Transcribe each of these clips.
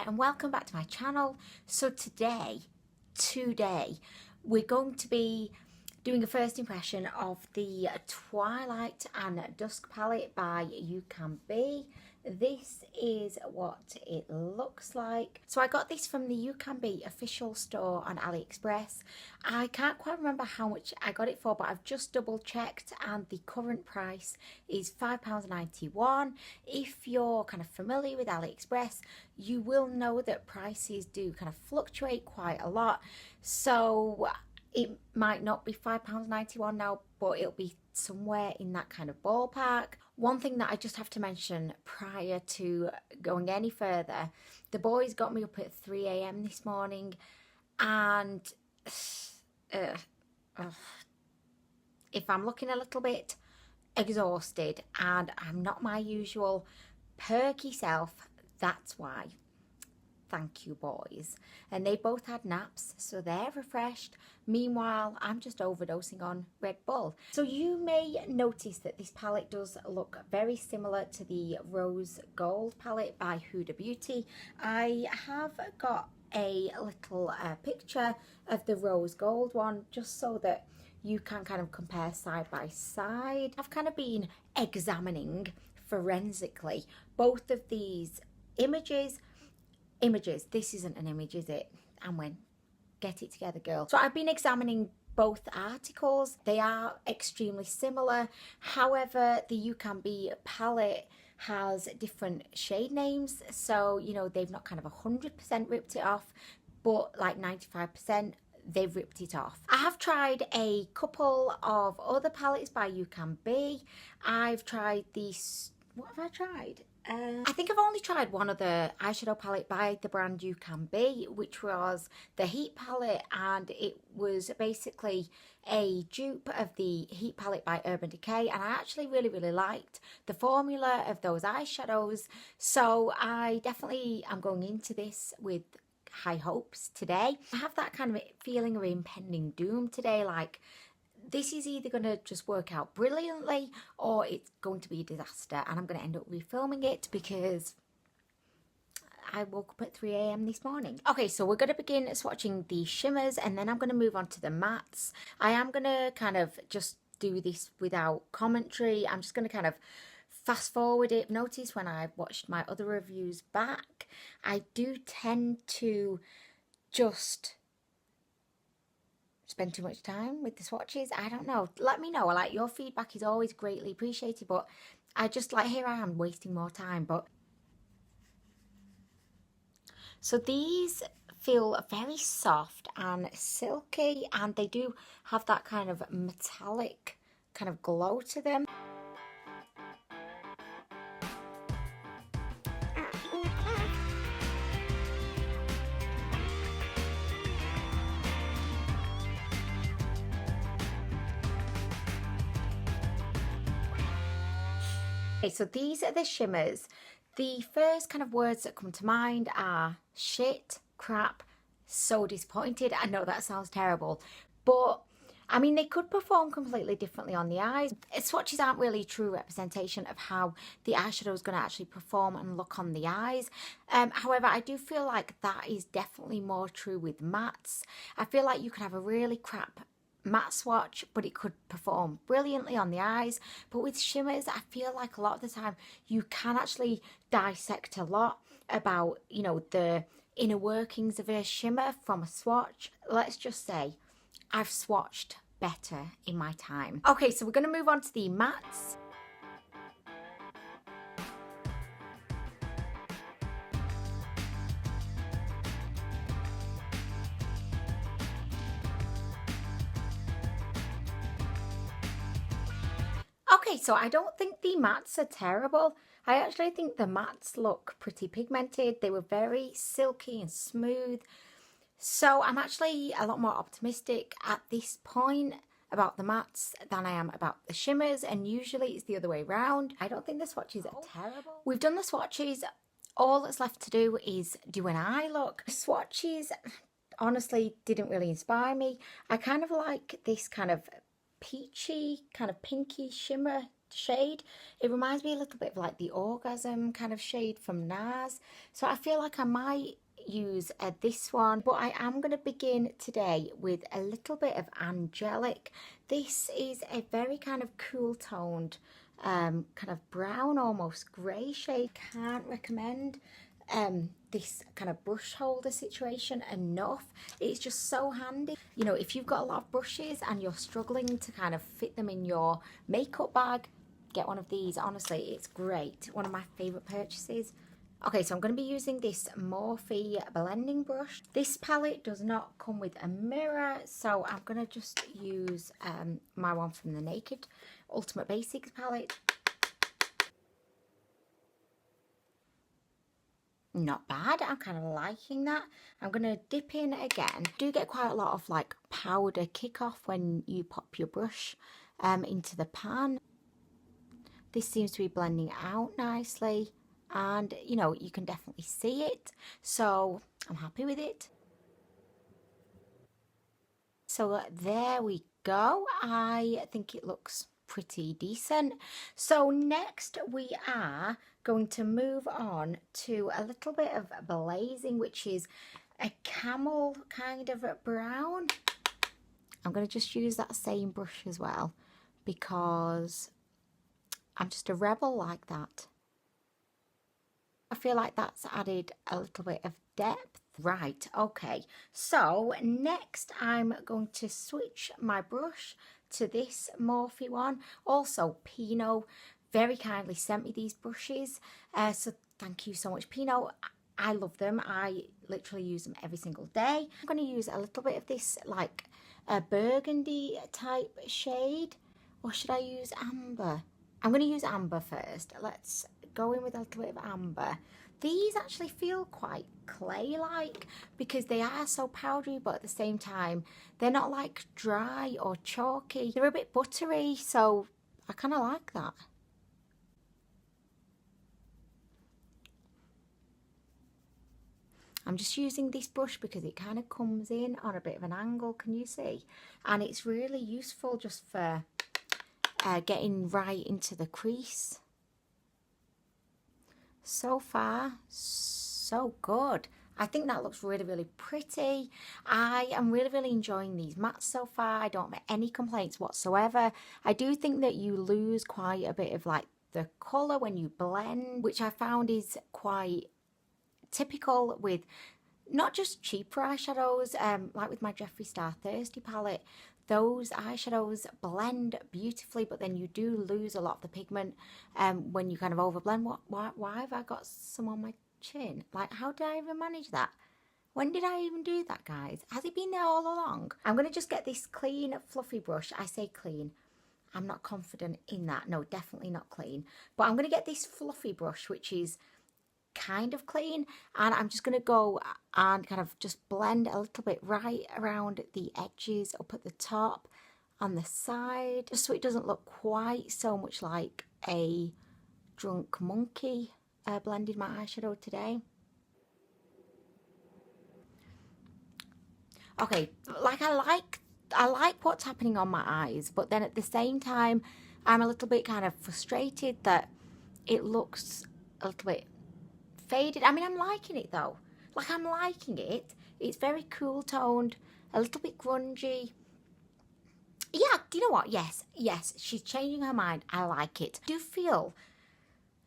and welcome back to my channel. So today we're going to be doing a first impression of the Twilight and Dusk palette by UCANBE. This is what it looks like. So I got this from the UCANBE official store on AliExpress. I can't quite remember how much I got it for, but I've just double checked and the current price is £5.91. If you're kind of familiar with AliExpress, you will know that prices do kind of fluctuate quite a lot. So it might not be £5.91 now, but it'll be somewhere in that kind of ballpark. One thing that I just have to mention prior to going any further, the boys got me up at 3 AM this morning, and if I'm looking a little bit exhausted and I'm not my usual perky self, that's why. Thank you, boys. And they both had naps, so they're refreshed. Meanwhile, I'm just overdosing on Red Bull. So you may notice that this palette does look very similar to the Rose Gold palette by Huda Beauty. I have got a little picture of the Rose Gold one, just so that you can kind of compare side by side. I've kind of been examining forensically both of these images. This isn't an image, is it? Anwen, get it together, girl. So I've been examining both articles. They are extremely similar. However, the UCANBE palette has different shade names. So, you know, they've not kind of 100% ripped it off, but like 95%. They've ripped it off. I have tried a couple of other palettes by UCANBE. I've tried this. What have I tried? I think I've only tried one other eyeshadow palette by the brand UCANBE, which was the Heat palette, and it was basically a dupe of the Heat palette by Urban Decay, and I actually really liked the formula of those eyeshadows. So I definitely am going into this with high hopes today. I have that kind of feeling of impending doom today, like this is either going to just work out brilliantly or it's going to be a disaster, and I'm going to end up refilming it because I woke up at 3 AM this morning. Okay, so we're going to begin swatching the shimmers, and then I'm going to move on to the mattes. I am going to kind of just do this without commentary. I'm just going to kind of fast forward it. Notice when I've watched my other reviews back, I do tend to just spend too much time with the swatches. I don't know. Let me know. Like, your feedback is always greatly appreciated, but I just, like, here I am wasting more time. But so these feel very soft and silky, and they do have that kind of metallic kind of glow to them. Okay, so these are the shimmers. The first kind of words that come to mind are shit, crap, so disappointed. I know that sounds terrible, but I mean, they could perform completely differently on the eyes. Swatches aren't really a true representation of how the eyeshadow is going to actually perform and look on the eyes. However, I do feel like that is definitely more true with mattes. I feel like you could have a really crap matte swatch, but it could perform brilliantly on the eyes. But with shimmers, I feel like a lot of the time you can actually dissect a lot about, you know, the inner workings of a shimmer from a swatch. Let's just say I've swatched better in my time. Okay, so we're going to move on to the mattes. Okay, so I don't think the mattes are terrible. I actually think the mattes look pretty pigmented. They were very silky and smooth. So I'm actually a lot more optimistic at this point about the mattes than I am about the shimmers, and usually it's the other way around. I don't think the swatches are terrible. We've done the swatches. All that's left to do is do an eye look. The swatches honestly didn't really inspire me. I kind of like this kind of peachy, kind of pinky shimmer shade. It reminds me a little bit of like the Orgasm kind of shade from NARS. So I feel like I might use this one, but I am going to begin today with a little bit of Angelic. This is a very kind of cool toned kind of brown, almost grey shade. Can't recommend this kind of brush holder situation enough. It's just so handy. You know, if you've got a lot of brushes and you're struggling to kind of fit them in your makeup bag, get one of these. Honestly, it's great. One of my favourite purchases. Okay, so I'm going to be using this Morphe blending brush. This palette does not come with a mirror, so I'm going to just use my one from the Naked Ultimate Basics palette. Not bad. I'm kind of liking that. I'm going to dip in again. You do get quite a lot of like powder kick off when you pop your brush into the pan. This seems to be blending out nicely, and you know, you can definitely see it, so I'm happy with it. So there we go. I think it looks pretty decent. So next we are going to move on to a little bit of blazing, which is a camel kind of brown. I'm going to just use that same brush as well because I'm just a rebel like that. I feel like that's added a little bit of depth. Right, okay. So next I'm going to switch my brush to this Morphe one. Also, Pinot very kindly sent me these brushes. So thank you so much, Pinot. I love them. I literally use them every single day. I'm going to use a little bit of this like a burgundy type shade. Or should I use amber? I'm going to use amber first. Let's go in with a little bit of amber. These actually feel quite clay-like because they are so powdery, but at the same time, they're not like dry or chalky. They're a bit buttery, so I kind of like that. I'm just using this brush because it kind of comes in on a bit of an angle, can you see? And it's really useful just for getting right into the crease. So far, so good. I think that looks really, really pretty. I am really, really enjoying these mattes so far. I don't have any complaints whatsoever. I do think that you lose quite a bit of like the colour when you blend, which I found is quite typical with not just cheaper eyeshadows, like with my Jeffree Star Thirsty palette. Those eyeshadows blend beautifully, but then you do lose a lot of the pigment when you kind of overblend. Why have I got some on my chin? Like, how did I even manage that? When did I even do that, guys? Has it been there all along? I'm going to just get this clean, fluffy brush. I say clean. I'm not confident in that. No, definitely not clean. But I'm going to get this fluffy brush, which is kind of clean, and I'm just going to go and kind of just blend a little bit right around the edges, up at the top, on the side, just so it doesn't look quite so much like a drunk monkey blended my eyeshadow today. Okay, like I like what's happening on my eyes, but then at the same time I'm a little bit kind of frustrated that it looks a little bit faded. I mean, I'm liking it though. Like, I'm liking it. It's very cool toned, a little bit grungy. Yeah, do you know what? Yes, she's changing her mind. I like it. I do feel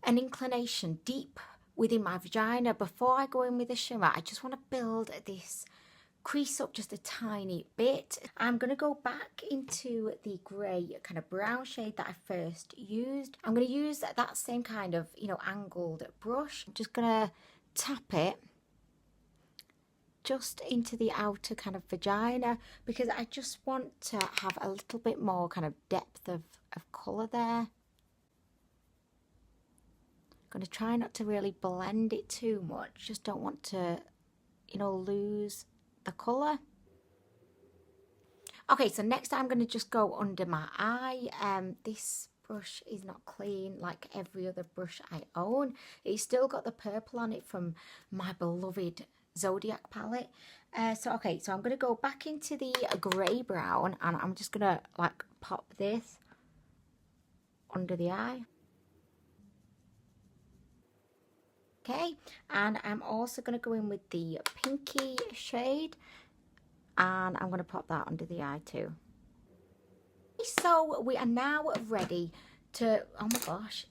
an inclination deep within my vagina. Before I go in with the shimmer, I just want to build this crease up just a tiny bit. I'm going to go back into the grey kind of brown shade that I first used. I'm going to use that same kind of, you know, angled brush. I'm just going to tap it just into the outer kind of vagina because I just want to have a little bit more kind of depth of colour there. I'm going to try not to really blend it too much. Just don't want to, you know, lose the colour. Okay, so next I'm going to just go under my eye. This brush is not clean like every other brush I own. It's still got the purple on it from my beloved Zodiac palette. So I'm going to go back into the grey brown and I'm just going to like pop this under the eye. Okay, and I'm also going to go in with the pinky shade, and I'm going to pop that under the eye too. So we are now ready to, oh my gosh,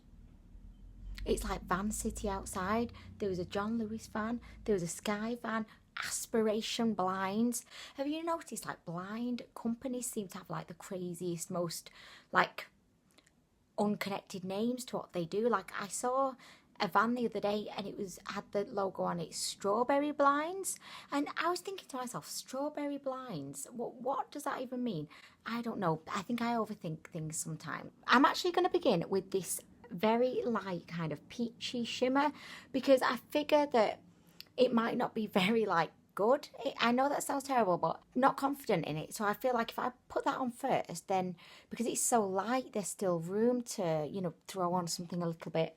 it's like Van City outside. There was a John Lewis van, there was a Sky van, Aspiration blinds. Have you noticed like blind companies seem to have like the craziest, most like unconnected names to what they do? Like I saw a van the other day and it had the logo on it, Strawberry Blinds, and I was thinking to myself, strawberry blinds, what does that even mean? I don't know. I think I overthink things sometimes. I'm actually going to begin with this very light kind of peachy shimmer because I figure that it might not be very like good. I know that sounds terrible, but not confident in it. So I feel like if I put that on first, then because it's so light, there's still room to, you know, throw on something a little bit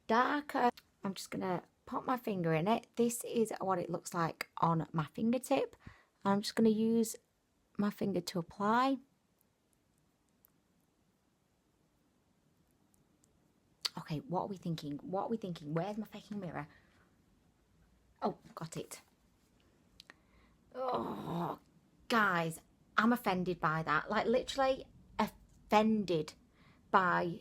darker. I'm just gonna pop my finger in it. This is what it looks like on my fingertip. I'm just gonna use my finger to apply. Okay, what are we thinking? What are we thinking? Where's my fucking mirror? Oh, got it. Oh, guys, I'm offended by that. Like, literally offended by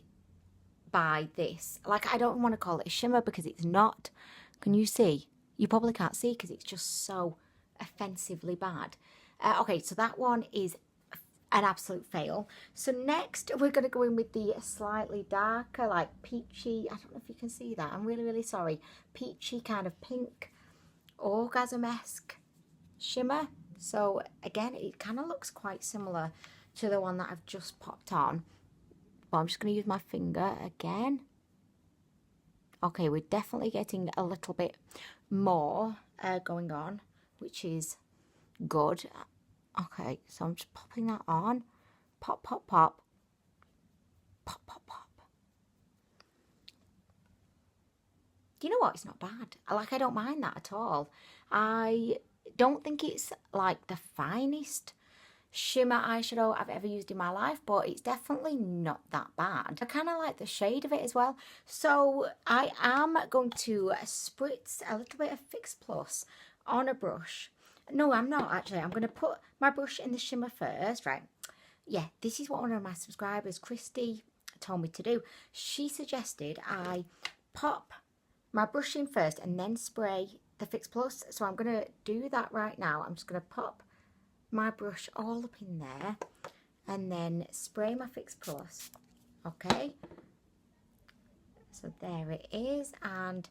this. Like, I don't want to call it a shimmer because it's not. Can you see? You probably can't see because it's just so offensively bad. Okay, so that one is an absolute fail. So next we're going to go in with the slightly darker, like peachy, I don't know if you can see that, I'm really sorry, peachy kind of pink orgasm-esque shimmer. So again, it kind of looks quite similar to the one that I've just popped on, but I'm just going to use my finger again. Okay, we're definitely getting a little bit more going on, which is good. Okay, so I'm just popping that on. Pop, pop, pop. Pop, pop, pop. You know what? It's not bad. Like, I don't mind that at all. I don't think it's like the finest shimmer eyeshadow I've ever used in my life, but it's definitely not that bad. I kind of like the shade of it as well. So I am going to spritz a little bit of Fix Plus on a brush. No, I'm not actually. I'm going to put my brush in the shimmer first, right? Yeah, this is what one of my subscribers, Christy, told me to do. She suggested I pop my brush in first and then spray the Fix Plus. So I'm going to do that right now. I'm just going to pop my brush all up in there and then spray my Fix Plus. Okay. So there it is. And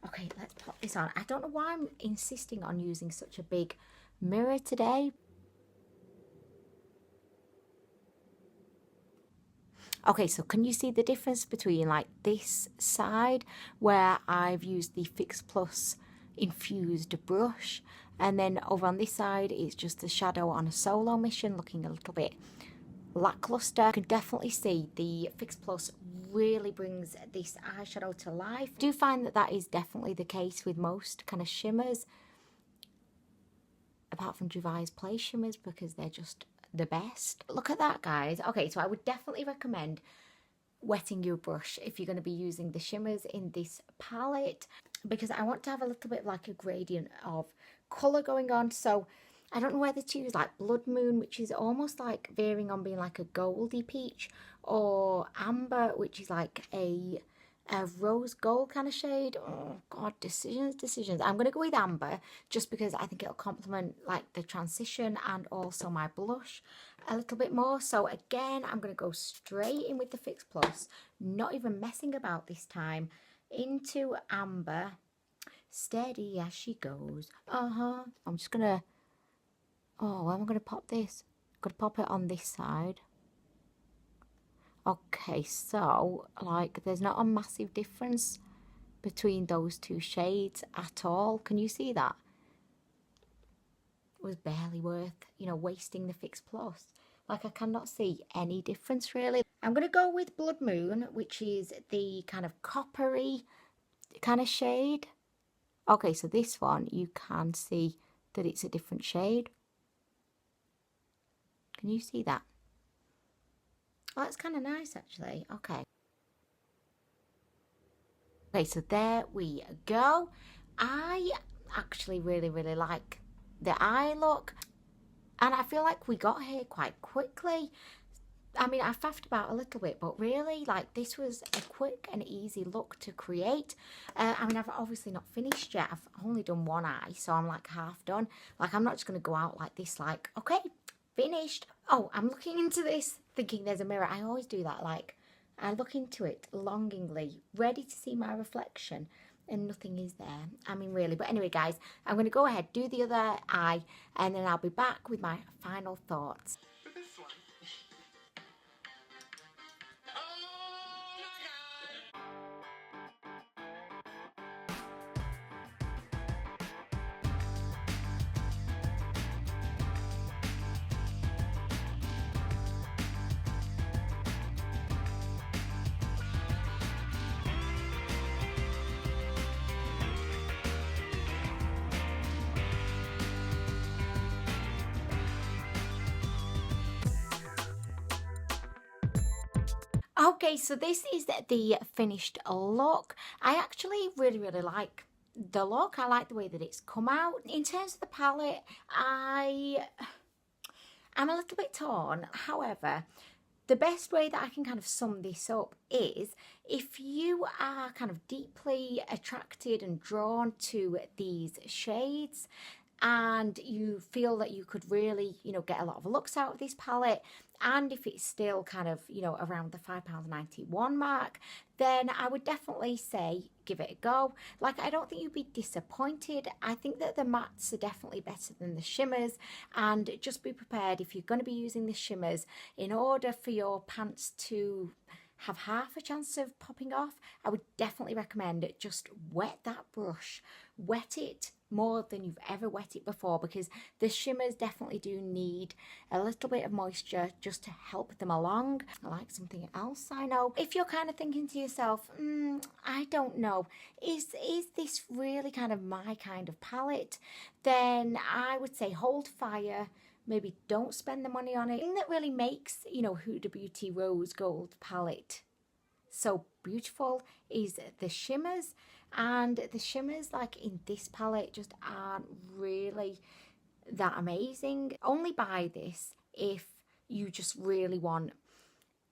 okay, let's pop this on. I don't know why I'm insisting on using such a big mirror today. Okay, so can you see the difference between like this side where I've used the Fix Plus infused brush, and then over on this side it's just the shadow on a solo mission looking a little bit lackluster. You can definitely see the Fix Plus really brings this eyeshadow to life. I do find that is definitely the case with most kind of shimmers, apart from Juvia's Play shimmers, because they're just the best. Look at that, guys. Okay, so I would definitely recommend wetting your brush if you're going to be using the shimmers in this palette, because I want to have a little bit of like a gradient of colour going on. So I don't know whether to use like Blood Moon, which is almost like veering on being like a goldy peach, or Amber, which is like a rose gold kind of shade. Oh god, decisions. I'm going to go with Amber just because I think it'll complement like the transition and also my blush a little bit more. So again, I'm going to go straight in with the Fix Plus, not even messing about this time, into Amber, steady as she goes. I'm just going to, oh, where am I going to pop this? I'm going to pop it on this side. Okay, so like there's not a massive difference between those two shades at all. Can you see that? It was barely worth, you know, wasting the Fix Plus. Like I cannot see any difference really. I'm going to go with Blood Moon, which is the kind of coppery kind of shade. Okay, so this one you can see that it's a different shade. Can you see that? Oh, that's kind of nice actually. Okay. Okay, so there we go. I actually really like the eye look, and I feel like we got here quite quickly. I mean, I faffed about a little bit, but really, like, this was a quick and easy look to create. I mean, I've obviously not finished yet. I've only done one eye, so I'm like half done. Like, I'm not just going to go out like this, like, okay, finished. Oh, I'm looking into this, thinking there's a mirror. I always do that, like, I look into it longingly, ready to see my reflection, and nothing is there. I mean, really. But anyway, guys, I'm going to go ahead, do the other eye, and then I'll be back with my final thoughts. Okay, so this is the finished look. I actually really like the look. I like the way that it's come out. In terms of the palette, I'm a little bit torn. However, the best way that I can kind of sum this up is if you are kind of deeply attracted and drawn to these shades, and you feel that you could really, you know, get a lot of looks out of this palette, and if it's still kind of, you know, around the £5.91 mark, then I would definitely say give it a go. Like, I don't think you'd be disappointed. I think that the mattes are definitely better than the shimmers, and just be prepared if you're going to be using the shimmers, in order for your pants to have half a chance of popping off, I would definitely recommend just wet that brush, wet it more than you've ever wet it before, because the shimmers definitely do need a little bit of moisture just to help them along. I like something else I know. If you're kind of thinking to yourself, I don't know, is this really kind of my kind of palette, then I would say hold fire. Maybe don't spend the money on it. The thing that really makes, you know, Huda Beauty Rose Gold palette so beautiful is the shimmers, and the shimmers, like in this palette, just aren't really that amazing. Only buy this if you just really want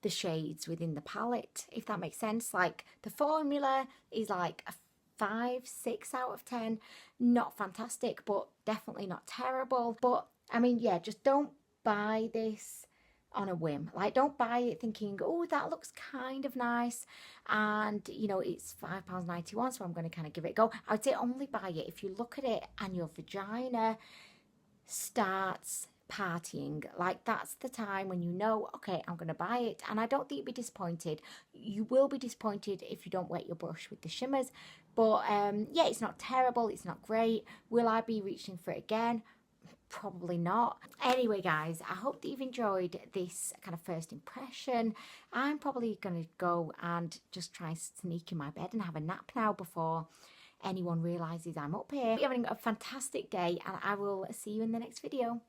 the shades within the palette, if that makes sense. Like, the formula is like a 5, 6 out of 10. Not fantastic, but definitely not terrible. But I mean, yeah, just don't buy this on a whim. Like, don't buy it thinking, oh, that looks kind of nice, and you know, it's £5.91, so I'm going to kind of give it a go. I would say only buy it if you look at it and your vagina starts partying. Like, that's the time when you know, okay, I'm going to buy it. And I don't think you'd be disappointed. You will be disappointed if you don't wet your brush with the shimmers, but yeah, it's not terrible, it's not great. Will I be reaching for it again? Probably not. Anyway, guys, I hope that you've enjoyed this kind of first impression. I'm probably going to go and just try and sneak in my bed and have a nap now before anyone realises I'm up here. You're having a fantastic day, and I will see you in the next video.